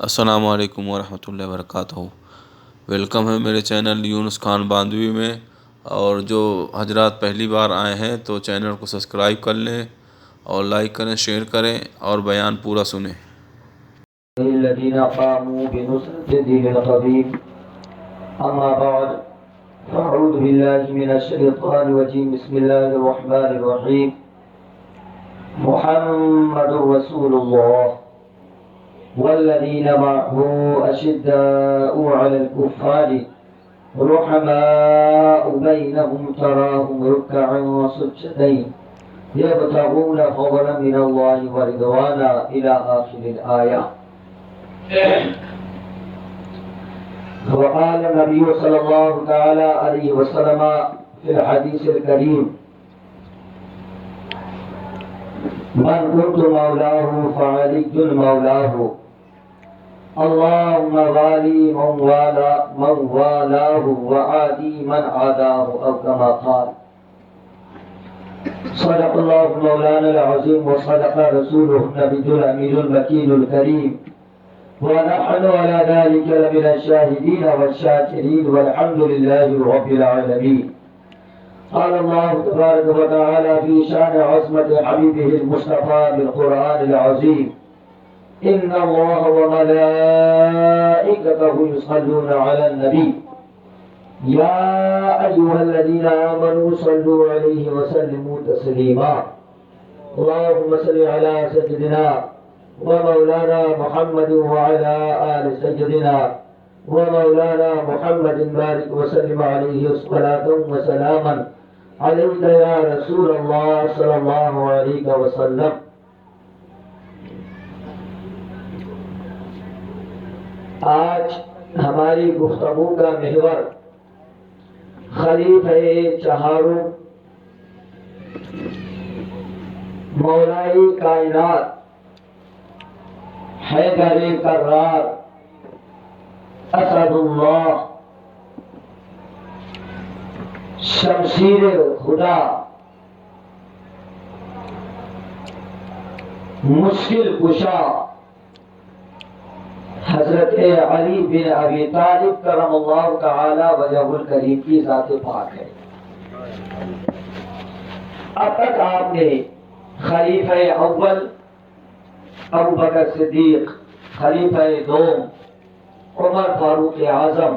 السلام علیکم ورحمۃ اللہ وبرکاتہ۔ ویلکم ہے میرے چینل یونس خان باندوی میں، اور جو حضرات پہلی بار آئے ہیں تو چینل کو سبسکرائب کر لیں اور لائک کریں، شیئر کریں اور بیان پورا سنیں۔ الذين قاموا بنصرة دين القديم أما بعد فأعوذ بالله من الشيطان الرجيم بسم الله الرحمن الرحيم محمد رسول الله والذين معه أشداء على الكفار رحماء بينهم تراهم ركعا سجدا يبتغون فضلا من الله ورضوانا إلى آخر الآية. وقال النبي صلى الله تعالى عليه وسلم في الحديث الكريم من كنت مولاه فعلي مولاه اللهم والي من والاه وعادي من عاداه أو كما قال. صدق الله مولانا العظيم وصدق رسوله النبي الأمين المكين الكريم ونحن على ذلك لمن الشاهدين والشاكرين والحمد لله رب العالمين. قال الله تبارك وتعالى في شان عظمة حبيبه المصطفى بالقرآن العظيم إن الله وملائكته يصلون على النبي يا أيها الذين آمنوا صلوا عليه وسلموا تسليما. اللهم صل على سيدنا ومولانا محمد وعلى آل سيدنا ومولانا محمد بارك وسلم عليه صلاة وسلاما عليك يا رسول الله صلى الله عليه وسلم. آج ہماری گفتگو کا محور خلیفہ چہاروں مولائی کائنات حیدر کرار اسد اللہ شمشیر خدا مشکل کشا حضرت علی بن ابی طالب کرم اللہ تعالی وجہ الکریم کی ذات پاک ہے. اب تک آپ نے خلیفہ اول ابو بکر صدیق، خلیفہ دوم عمر فاروق اعظم،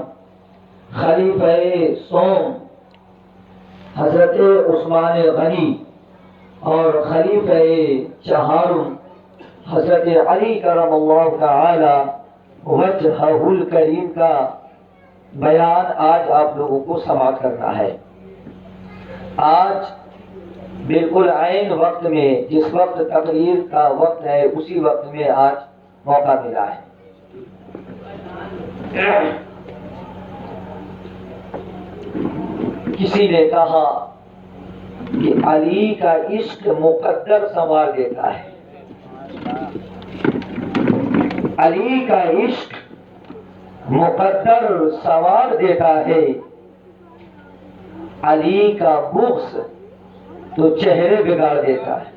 خلیفہ سوم حضرت عثمان غنی اور خلیفہ چہارم حضرت علی کرم اللہ تعالی وجہہ الکریم کا بیان آج آپ لوگوں کو سماعت کرنا ہے. آج بالکل عین وقت میں، جس وقت تقریر کا وقت ہے اسی وقت میں آج موقع ملا ہے. کسی نے کہا کہ علی کا عشق مقدر سنوار دیتا ہے. علی کا عشق مقدر سنوار دیتا ہے، علی کا بغض تو چہرے بگاڑ دیتا ہے.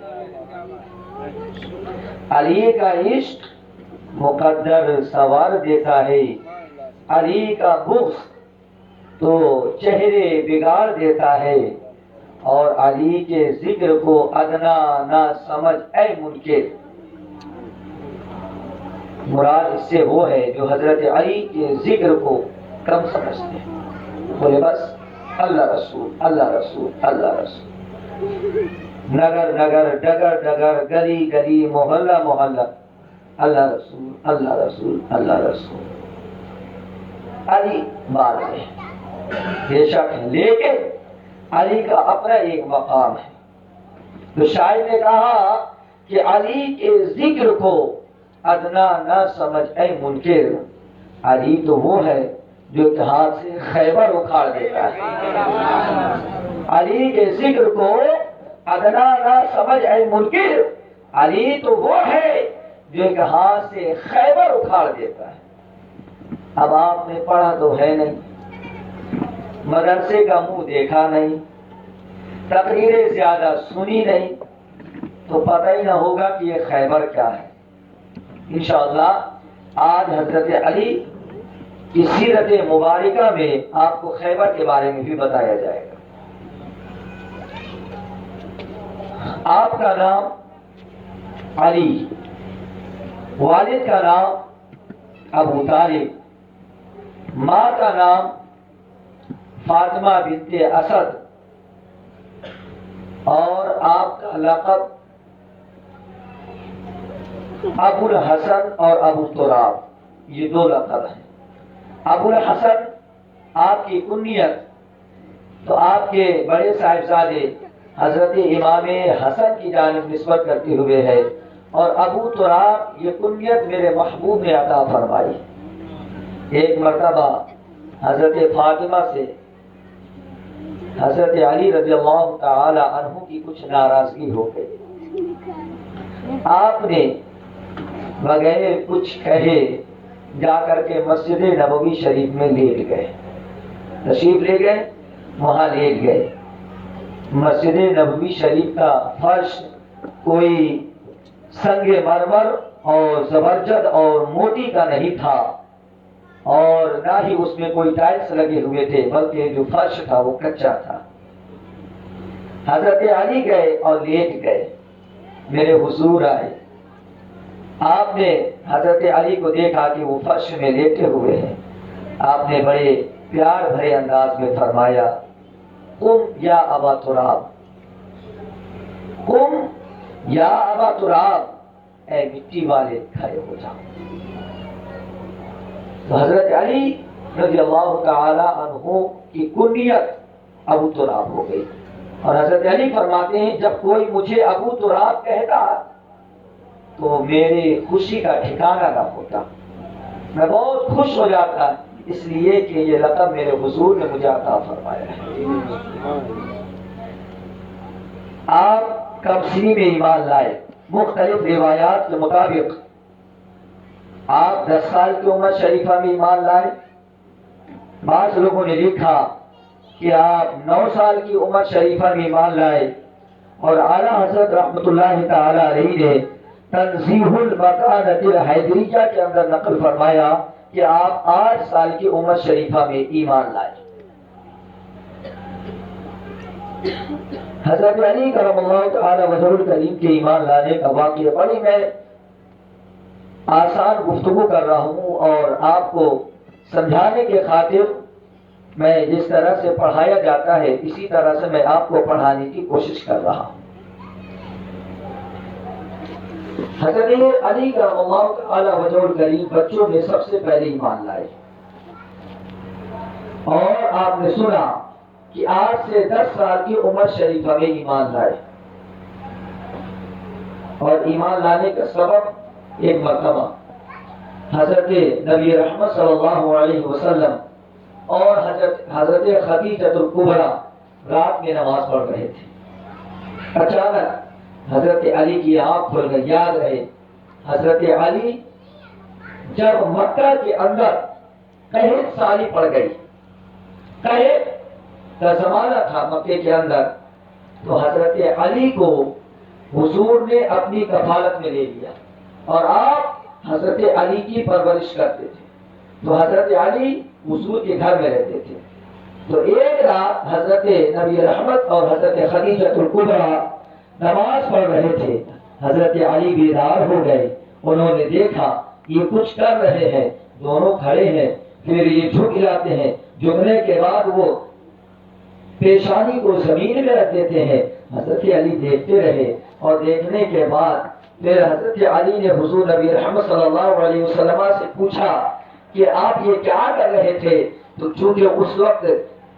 علی کا عشق مقدر سنوار دیتا ہے، علی کا بغض تو چہرے بگاڑ دیتا ہے. اور علی کے ذکر کو ادنا نہ سمجھ اے منکر. مراد اس سے وہ ہے جو حضرت علی کے ذکر کو کم سمجھتے ہیں. بولے بس اللہ رسول اللہ رسول اللہ رسول، نگر نگر ڈگر ڈگر گلی گلی محلہ محلہ اللہ رسول اللہ رسول اللہ رسول. علی بات ہے بے شک ہے، لیکن علی کا اپنا ایک مقام ہے. تو شاعر نے کہا کہ علی کے ذکر کو ادنا نہ سمجھ اے منکر. علی تو وہ ہے جو اتحاد سے خیبر اکھاڑ دیتا ہے. علی کے ذکر کو ادنا نہ سمجھ اے منکر. علی تو وہ ہے جو ایک ہاتھ سے خیبر اکھاڑ دیتا ہے. اب آپ نے پڑھا تو ہے نہیں، مدرسے کا منہ دیکھا نہیں، تقریریں زیادہ سنی نہیں، تو پتہ ہی نہ ہوگا کہ یہ خیبر کیا ہے. انشاءاللہ آج حضرت علی کی سیرت مبارکہ میں آپ کو خیبر کے بارے میں بھی بتایا جائے گا۔ آپ کا نام علی، والد کا نام ابو طالب، ماں کا نام فاطمہ بنت اسد، اور آپ کا لقب ابو الحسن اور ابو تراب، یہ دو لقب ہیں۔ ابو الحسن آپ کی کنیت تو آپ کے بڑے صاحبزادے حضرت امام حسن کی جانب نسبت کرتے ہوئے ہے، اور ابو تراب یہ کنیت میرے محبوب نے عطا فرمائی۔ ایک مرتبہ حضرت فاطمہ سے حضرت علی رضی اللہ تعالی عنہ کی کچھ ناراضگی ہو گئی۔ آپ نے بغیر کچھ کہے جا کر کے مسجد نبوی شریف میں لیٹ گئے، تشریف لے گئے، وہاں لیٹ گئے۔ مسجد نبوی شریف کا فرش کوئی سنگ مرمر اور زبرجد اور موٹی کا نہیں تھا، اور نہ ہی اس میں کوئی ٹائلز لگے ہوئے تھے، بلکہ جو فرش تھا وہ کچا تھا۔ حضرت علی گئے اور لیٹ گئے، میرے حضور آئے۔ آپ نے حضرت علی کو دیکھا کہ وہ فرش میں لیٹے ہوئے ہیں۔ آپ نے بڑے پیار بھرے انداز میں فرمایا، قم یا ابا تراب، قم یا ابا تراب، اے مٹی والے کھڑے ہو جاؤ۔ تو حضرت علی رضی اللہ تعالی عنہ کی کنیت ابو تراب ہو گئی، اور حضرت علی فرماتے ہیں جب کوئی مجھے ابو تراب کہتا تو میری خوشی کا ٹھکانہ نہ ہوتا، میں بہت خوش ہو جاتا، اس لیے کہ یہ لقب میرے حضور نے مجھے عطا فرمایا ہے۔ آپ کب سنی میں ایمان لائے؟ مختلف روایات کے مطابق آپ 10 سال کی عمر شریفہ میں ایمان لائے، بعض لوگوں نے لکھا کہ آپ 9 سال کی عمر شریفہ میں ایمان لائے، اور اعلیٰ حضرت رحمت اللہ تعالی علیہ نے تنزیہ المکانۃ الحیدریہ کے اندر نقل فرمایا کہ آپ 8 سال کی عمر شریفہ میں ایمان لائے۔ حضرت علی کرم اللہ تعالی وجہہ الکریم کے ایمان لانے کا واقعہ بڑی میں آسان گفتگو کر رہا ہوں، اور آپ کو سمجھانے کے خاطر میں جس طرح سے پڑھایا جاتا ہے اسی طرح سے میں آپ کو پڑھانے کی کوشش کر رہا ہوں۔ حضرت علی کرم اللہ تعالی وجہہ الکریم بچوں میں سب سے پہلے ایمان لائے، اور آپ نے سنا کہ 8 سے 10 سال کی عمر شریفہ میں ایمان لائے، اور ایمان لانے کا سبب ایک مرتبہ حضرت نبی رحمت صلی اللہ علیہ وسلم اور حضرت خدیجہ الکبریٰ رات میں نماز پڑھ رہے تھے۔ اچانک حضرت علی کی آنکھ کھل گئی۔ یاد رہے حضرت علی جب مکہ کے اندر قحط سالی پڑ گئی، قحط کا زمانہ تھا مکے کے اندر، تو حضرت علی کو حضور نے اپنی کفالت میں لے لیا، اور آپ حضرت علی کی پرورش کرتے تھے، تو حضرت علی حضور کے گھر میں رہتے تھے۔ تو ایک رات حضرت نبی رحمت اور حضرت خدیجہ الکبریٰ نماز پڑھ رہے تھے، حضرت علی بیدار ہو گئے، انہوں نے دیکھا یہ کچھ کر رہے ہیں، دونوں کھڑے ہیں، پھر یہ جھک جاتے ہیں، جھکنے کے بعد وہ پیشانی کو زمین میں رکھ دیتے ہیں۔ حضرت علی دیکھتے رہے، اور دیکھنے کے بعد پھر حضرت علی نے حضور نبی رحمت صلی اللہ علیہ وسلم سے پوچھا کہ آپ یہ کیا کر رہے تھے؟ تو چونکہ اس وقت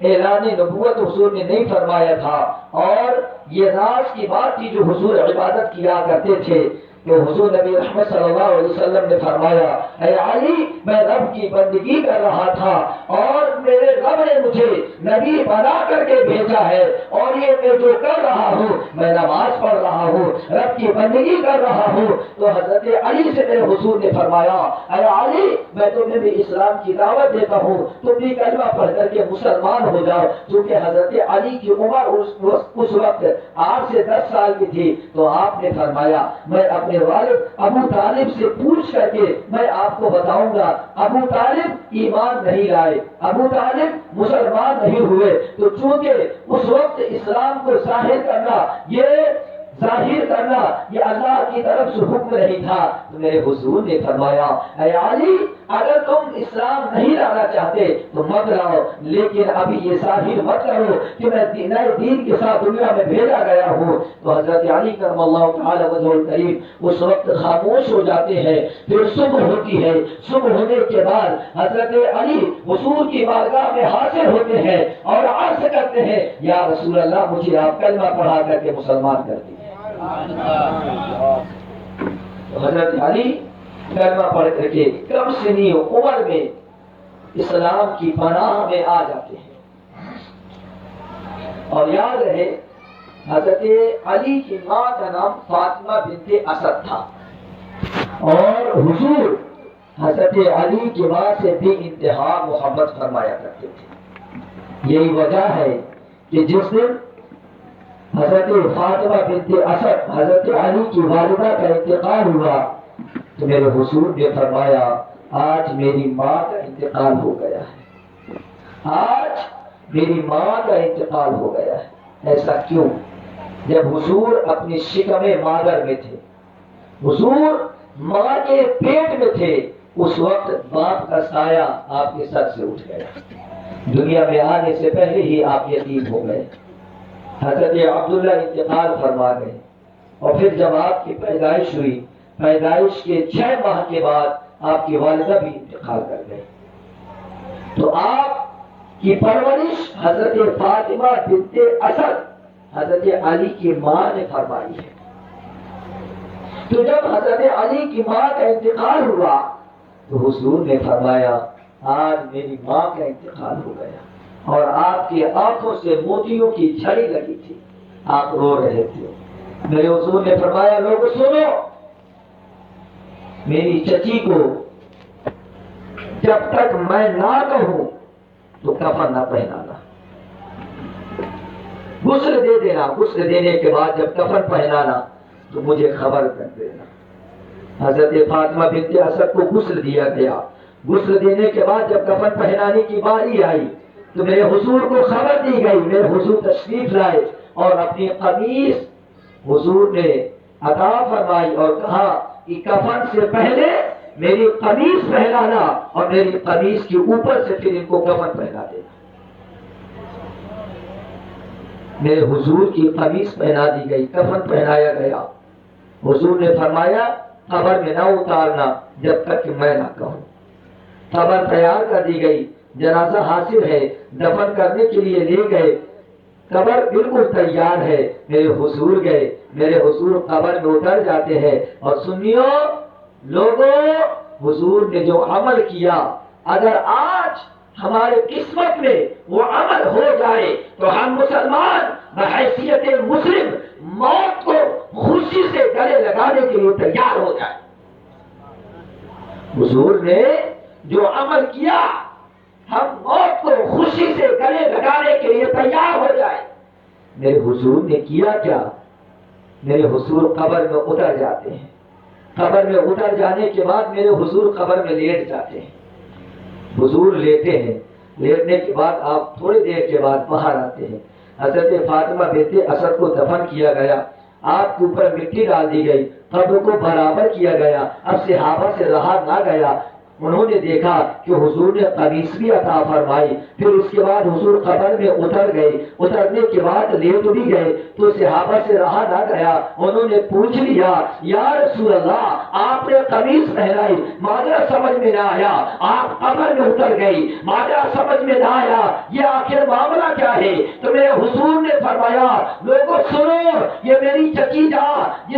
اعلان نبوت حضور نے نہیں فرمایا تھا، اور یہ راز کی بات تھی جو حضور عبادت کیا کرتے تھے، تو حضور نبی رحمت صلی اللہ علیہ وسلم نے فرمایا، اے علی میں رب کی بندگی کر رہا تھا، اور میرے رب نے مجھے نبی بنا کر کے بھیجا ہے، اور یہ میں جو کر رہا ہوں، میں نماز پڑھ رہا ہوں، رب کی بندگی کر رہا ہوں۔ تو حضرت علی سے میرے حضور نے فرمایا، اے علی، میں تمہیں بھی اسلام کی دعوت دیتا ہوں، تم بھی کلمہ پڑھ کر کے مسلمان ہو جاؤ۔ چونکہ حضرت علی کی عمر اس وقت 8 سے 10 سال کی تھی، تو آپ نے فرمایا میں اپنے والد ابو طالب سے پوچھ کر کے میں آپ کو بتاؤں گا۔ ابو طالب ایمان نہیں لائے، ابو طالب مسلمان نہیں ہوئے، تو چونکہ اس وقت اسلام کو ظاہر کرنا یہ اللہ کی طرف سے حکم نہیں تھا، تو میرے حضور نے فرمایا، اے علی، اگر تم اسلام نہیں لانا چاہتے تو مت لاؤ، لیکن ابھی یہ ظاہر مت کرو کہ میں نئے دین کے ساتھ دنیا میں بھیجا گیا ہوں۔ تو حضرت علی کرم اللہ تعالی وجہ الکریم اس وقت خاموش ہو جاتے ہیں۔ پھر صبح ہوتی ہے، صبح ہونے کے بعد حضرت علی حضور کی بارگاہ میں حاضر ہوتے ہیں اور عرض کرتے ہیں، یا رسول اللہ، مجھے آپ کلمہ پڑھا کر کے مسلمان کر دیجیے۔ حضرت علی کلمہ پڑھ کر کے کم سنی عمر میں اسلام کی پناہ میں آ جاتے ہیں۔ اور یاد رہے، حضرت علی کی ماں کا نام فاطمہ بنت اسد تھا، اور حضور حضرت علی کی ماں سے بھی انتہا محبت فرمایا کرتے تھے۔ یہی وجہ ہے کہ جس دن حضرت فاطمہ بنت اسد حضرت علی کی والدہ کا انتقال ہوا، تو میرے حضور نے فرمایا، آج میری ماں کا انتقال ہو گیا ہے، آج میری ماں کا انتقال ہو گیا ہے۔ ایسا کیوں؟ جب حضور اپنی شکم مادر میں تھے، حضور ماں کے پیٹ میں تھے، اس وقت باپ کا سایہ آپ کے سر سے اٹھ گیا، دنیا میں آنے سے پہلے ہی آپ یتیم ہو گئے۔ حضرت عبداللہ انتقال فرما گئے، اور پھر جب آپ کی پیدائش ہوئی، پیدائش کے 6 ماہ کے بعد آپ کی والدہ بھی انتقال کر گئے۔ تو آپ کی پرورش حضرت فاطمہ بنت اسد حضرت علی کی ماں نے فرمائی ہے۔ تو جب حضرت علی کی ماں کا انتقال ہوا، تو حضور نے فرمایا، آج میری ماں کا انتقال ہو گیا، اور آپ کی آنکھوں سے موتیوں کی جھڑی لگی تھی، آپ رو رہے تھے۔ میرے حضور نے فرمایا، لوگ سنو، میری چچی کو جب تک میں نہ کہوں تو کفن نہ پہنانا، غسل دے دینا، غسل دینے کے بعد جب کفن پہنانا تو مجھے خبر کر دینا۔ حضرت فاطمہ بنت اسد کو غسل دیا گیا، غسل دینے کے بعد جب کفن پہنانے کی باری آئی تو میرے حضور کو خبر دی گئی، میرے حضور تشریف لائے اور اپنی قمیص حضور نے عطا فرمائی اور کہا کہ کفن سے پہلے میری قمیص پہنانا اور میری قمیص کے اوپر سے پھر ان کو کفن پہنا دینا۔ میرے حضور کی قمیص پہنا دی گئی، کفن پہنایا گیا۔ حضور نے فرمایا، قبر میں نہ اتارنا جب تک کہ میں نہ کہوں۔ قبر تیار کر دی گئی، جنازہ حاضر ہے، دفن کرنے کے لیے لے گئے، قبر بالکل تیار ہے، میرے حضور گئے، میرے حضور قبر میں اتر جاتے ہیں، اور سنیو لوگوں، حضور نے جو عمل کیا، اگر آج ہمارے قسمت میں وہ عمل ہو جائے تو ہم مسلمان بحیثیت مسلم موت کو خوشی سے گلے لگانے کے لیے تیار ہو جائے۔ حضور نے جو عمل کیا، ہم موت کو خوشی سے گلے لگانے کے لیے تیار ہو جائے۔ میرے حضور نے کیا کیا؟ میرے حضور قبر میں اتر جاتے ہیں، قبر میں اتر جانے کے بعد میرے حضور قبر میں لیٹ جاتے ہیں، حضور لیتے ہیں، لیٹنے کے بعد آپ تھوڑی دیر کے بعد باہر آتے ہیں۔ حضرت فاطمہ بنت اسد کو دفن کیا گیا، آپ کے اوپر مٹی ڈال دی گئی، قبر کو برابر کیا گیا، اب صحابہ سے رہا نہ گیا، انہوں نے دیکھا کہ حضور نے قمیص بھی عطا فرمائی، پھر اس کے بعد حضور قبر میں اتر گئے، اترنے کے بعد لیٹ بھی گئے، تو صحابہ سے رہا نہ گیا، انہوں نے پوچھ لیا، یا رسول اللہ آپ نے قمیص پہنائی، ماجرا سمجھ میں نہ آیا، آپ قبر میں اتر گئی، ماجرا سمجھ میں نہ آیا، یہ آخر معاملہ کیا ہے؟ تو میرے حضور نے فرمایا، لوگوں سنو، یہ میری چچی جان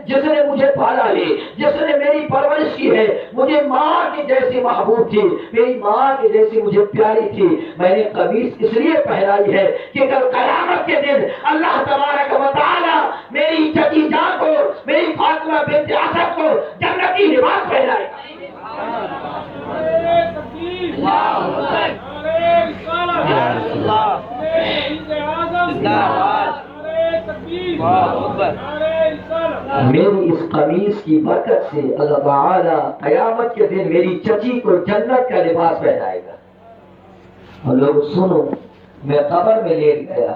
جس نے مجھے پالا ہے، جس نے میری پرورش کی ہے، مجھے ماں کی جیسی محبوب تھی، میری ماں کے جیسی مجھے پیاری تھی. میں نے قمیص اس لیے پہنائی ہے کہ کل قیامت کے دن اللہ تبارک و تعالی میری چچی جان کو، میری فاطمہ بنت اسد کو جنتی لباس پہنائے. میری اس قمیص کی برکت سے اللہ تعالی قیامت کے دن میری چچی کو جنت کا لباس پہنائے گا. اور لوگ سنو، میں قبر میں لیٹ گیا.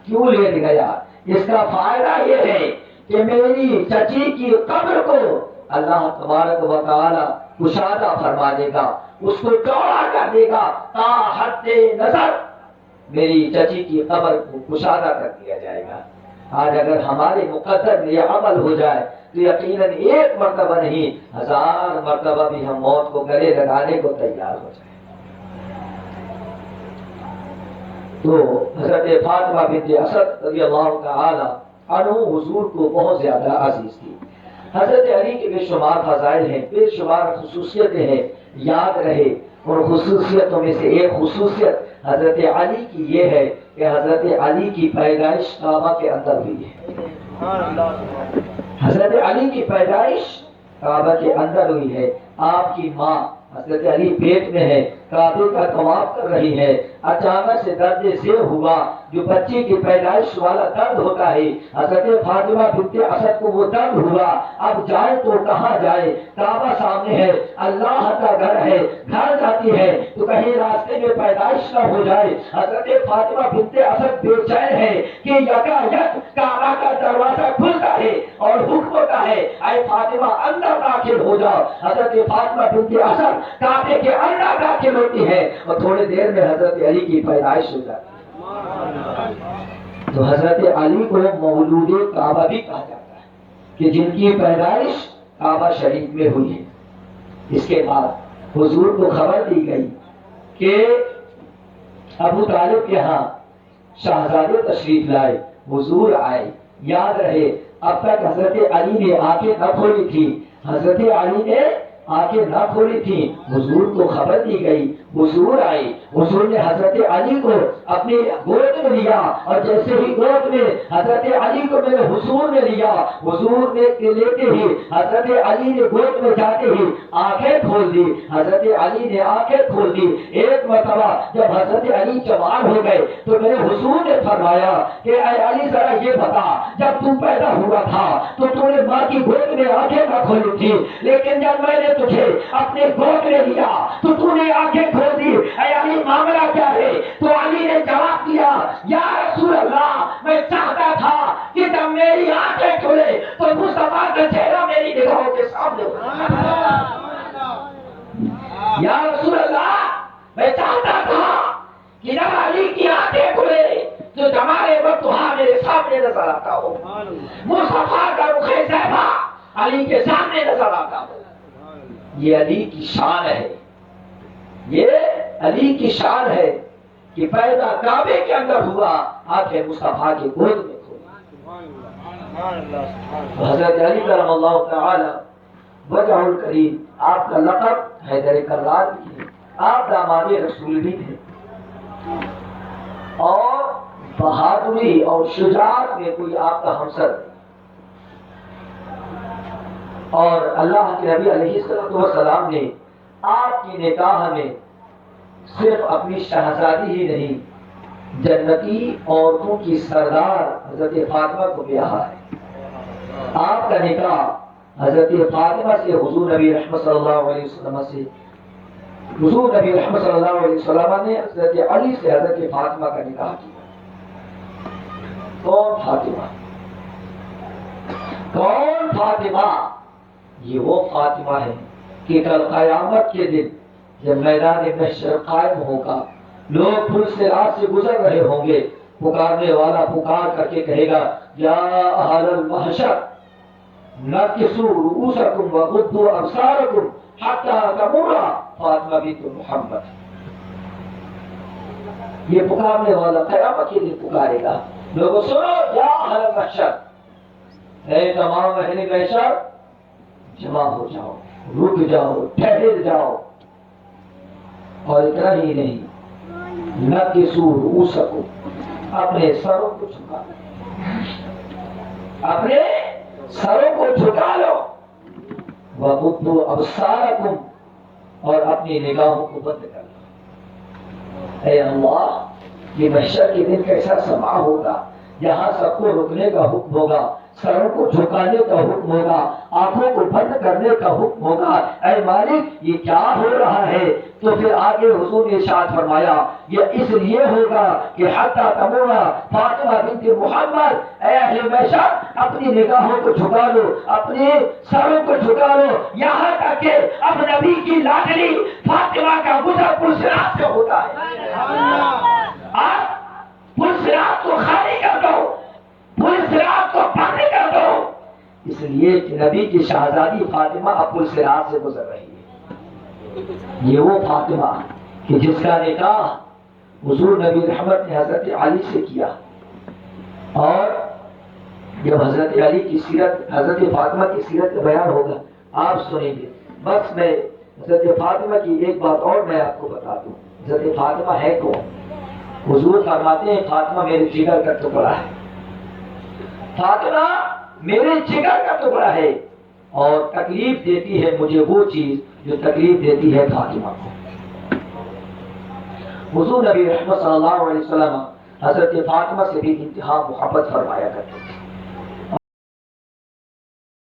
کیوں لیٹ گیا؟ اس کا فائدہ یہ ہے کہ میری چچی کی قبر کو اللہ تبارک و تعالی کشادہ فرما دے گا، اس کو چوڑا کر دے گا. تا حد نظر میری چچی کی قبر کو کشادہ کر دیا جائے گا. آج اگر ہمارے مقدر میں یہ عمل ہو جائے تو یقیناً ایک مرتبہ نہیں 1000 مرتبہ بھی ہم موت کو گلے لگانے کو تیار ہو جائیں. تو حضرت فاطمہ بنت اسد رضی اللہ تعالی عنہ حضور کو بہت زیادہ عزیز تھی. حضرت علی کے بے شمار فضائل ہیں، بے شمار خصوصیتیں ہیں. یاد رہے ان خصوصیتوں میں سے ایک خصوصیت حضرت علی کی یہ ہے کہ حضرت علی کی پیدائش کعبہ کے اندر ہوئی ہے. حضرت علی کی پیدائش کعبہ کے اندر ہوئی ہے. آپ کی ماں حضرت علی پیٹ میں ہے، کعبے کا طواف کر رہی ہے. اچانک سے درد ذیل ہوا، جو بچے کی پیدائش والا درد ہوتا ہے، حضرت فاطمہ بنت اسد کو وہ درد ہوا. اب جائے تو کہاں جائے؟ کعبہ سامنے ہے، اللہ کا گھر ہے. گھر جاتی ہے تو کہیں راستے میں پیدائش نہ ہو جائے. حضرت فاطمہ بنت اسد بے چین ہے کہ یکایک کعبہ کا دروازہ کھلتا ہے اور حکم ہوتا ہے اے فاطمہ اندر داخل ہو جاؤ. حضرت فاطمہ بنت اسد کعبے کے اندر داخل ہوتی ہے اور تھوڑی دیر میں حضرت علی کی پیدائش ہو جاتی ہے. تو حضرت علی کو مولود کعبہ بھی کہا جاتا ہے کہ جن کی پیدائش کعبہ شریف میں ہوئی ہے. اس کے بعد حضور کو خبر دی گئی کہ ابو طالب کے ہاں شہزادے تشریف لائے. حضور آئے. یاد رہے اب تک حضرت علی نے آنکھیں نہ کھولی تھی، حضرت علی نے آنکھیں نہ کھولی تھی. حضور کو خبر دی گئی. حضور آئے. حضور نے حضرت علی کو اپنی گود میں لیا اور جیسے ہی گود میں حضرت علی کو میرے حضور نے لیا، حضور نے لیتے ہی حضرت علی نے گود میں جاتے ہی آنکھیں کھول دی. حضرت علی نے آنکھیں کھول دی. ایک مرتبہ جب حضرت علی جوان ہو گئے تو میرے حضور نے فرمایا کہ اے علی ذرا یہ بتا، جب تو پیدا ہوا تھا تو نے ماں کی گود میں آنکھیں نہ کھولی تھی، لیکن جب میں نے تجھے اپنے گود میں لیا تو نے آنکھیں کھول دی. اے علی معاملہ کیا ہے؟ تو علی نے جواب دیا یا رسول اللہ میں چاہتا تھا کہ جب میری آنکھیں کھلے تو مصطفیٰ کا چہرہ میری نگاہوں کے سامنے ہو. یا رسول اللہ میں چاہتا تھا کہ جب علی کی آنکھیں کھلے تو ہمارے وقت وہاں میرے سامنے نظر آتا ہو، مصطفیٰ کا رخ زیبا علی کے سامنے نظر آتا ہو. یہ علی کی شان ہے، یہ علی کی شان ہے کہ پیدا کعبے کے اندر ہوا، آنکھیں مصطفیٰ کی گود میں کھولی. حضرت علی کرم اللہ تعالی وجہ الکریم، آپ کا لقب حیدر کرار بھی ہے، آپ داماد رسول بھی تھے، اور بہادری اور شجاعت میں کوئی آپ کا ہمسر نہیں. اور اللہ کے نبی علیہ السلام نے آپ کی نکاح میں صرف اپنی شہزادی ہی نہیں، جنتی عورتوں کی سردار حضرت فاطمہ کو بیاہا ہے. آپ کا نکاح حضرت فاطمہ سے حضور نبی رحمت صلی اللہ علیہ وسلم سے، حضور نبی رحمت صلی اللہ علیہ وسلم نے حضرت علی سے حضرت فاطمہ کا نکاح کیا. کون فاطمہ؟ کون فاطمہ؟ یہ وہ فاطمہ ہے کہ کل قیامت کے دن جب میدان محشر قائم ہوگا، لوگ پل سے راہ سے گزر رہے ہوں گے، پکارنے والا پکار کر کے کہے گا یا اہل المحشر نکسوا رؤوسکم وغضوا ابصارکم حتی تمر فاطمہ بنت محمد. یہ پکارنے والا قیامت کے دن پکارے گا، لوگوں سنو یا اہل المحشر، اے تمام اہل محشر جمع ہو جاؤ، رک جاؤ، ٹھہر جاؤ. اور اتنا ہی نہیں، نکسوا رؤوسکم، اپنے سروں کو جھکا لو، اپنے سروں کو جھکا لو، وغضوا ابصارکم، اور اپنی نگاہوں کو بند کر لو۔ اے اللہ، یہ محشر کے دن کیسا سما ہوگا، یہاں سب کو رکنے کا حکم ہوگا، سروں کو جھکانے کا حکم ہوگا، آنکھوں کو بند کرنے کا حکم ہوگا۔ اے مالک، یہ کیا ہو رہا ہے؟ تو پھر آگے حضور نے ارشاد فرمایا، یہ اس لیے ہوگا کہ حتی تمون فاطمہ بنت محمد، اے اہل محشر، اپنی نگاہوں کو جھکا لو، اپنے سروں کو جھکا لو، یہاں تک کہ اب نبی کی لاڈلی فاطمہ کا گزر پرصراط سے ہوتا ہے۔ آپ پرصراط کو خالی کر دو، پرصراط کو بند کر دو، اس لیے کہ نبی کی شہزادی فاطمہ اب پرصراط سے گزر رہی ہے۔ یہ وہ فاطمہ کہ جس کا نکاح حضور نبی رحمت نے حضرت علی سے کیا، اور جب حضرت علی کی سیرت، حضرت فاطمہ کی سیرت کا بیان ہوگا آپ سنیں گے۔ بس میں حضرت فاطمہ کی ایک بات اور میں آپ کو بتا دوں، حضرت فاطمہ ہے کون؟ حضور فرماتے ہیں فاطمہ میرے جگر کا ٹکڑا ہے، فاطمہ میرے جگر کا ٹکڑا ہے، اور تکلیف دیتی ہے مجھے وہ چیز جو تکلیف دیتی ہے فاطمہ کو۔ حضور نبی رحمت صلی اللہ علیہ وسلم حضرت فاطمہ سے بھی انتہا محبت فرمایا کرتے تھے۔